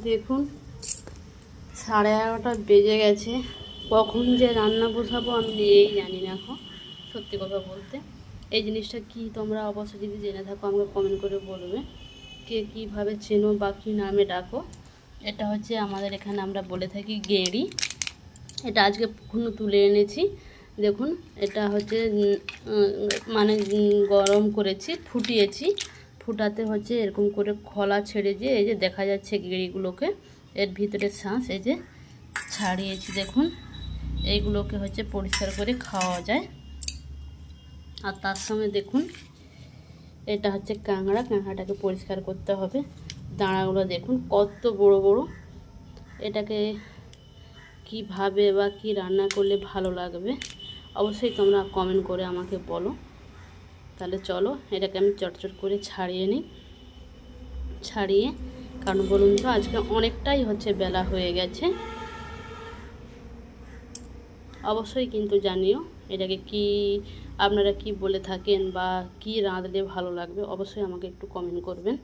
দেখুন 11:30 বেজে গেছে। কখন যে রান্না বসাবো আমি নিজেই জানি না এখন, সত্যি কথা বলতে। এই জিনিসটা কি তোমরা অবশ্যই যদি জেনে থাকো আমাকে কমেন্ট করে বলবে, কে কীভাবে চেনো বা কী নামে ডাকো। এটা হচ্ছে আমাদের এখানে আমরা বলে থাকি গেঁড়ি। এটা আজকে পুকুর তুলে এনেছি। দেখুন এটা হচ্ছে মানে গরম করেছি, ফুটিয়েছি। ফুটাতে হচ্ছে এরকম করে খোলা ছেড়ে দিয়ে এই যে দেখা যাচ্ছে গেঁড়িগুলোকে, এর ভিতরে শ্বাস এই যে ছাড়িয়েছি। দেখুন এইগুলোকে হচ্ছে পরিষ্কার করে খাওয়া যায়। আর তার সঙ্গে দেখুন এটা হচ্ছে কাঁকড়া। কাঁকড়াটাকে পরিষ্কার করতে হবে। দাঁড়াগুলো দেখুন কত বড় বড়। এটাকে কিভাবে বা কি রান্না করলে ভালো লাগবে অবশ্যই তোমরা কমেন্ট করে আমাকে বলো। তাহলে চলো এটাকে আমি চটচট করে ছাড়িয়ে নিই। ছাড়িয়ে, কারণ বলুন তো আজকে অনেকটাই হচ্ছে বেলা হয়ে গেছে। অবশ্যই কিন্তু জানিও এটাকে কি আপনারা কি বলে থাকেন বা কি রাঁধলে ভালো লাগবে, অবশ্যই আমাকে একটু কমেন্ট করবেন।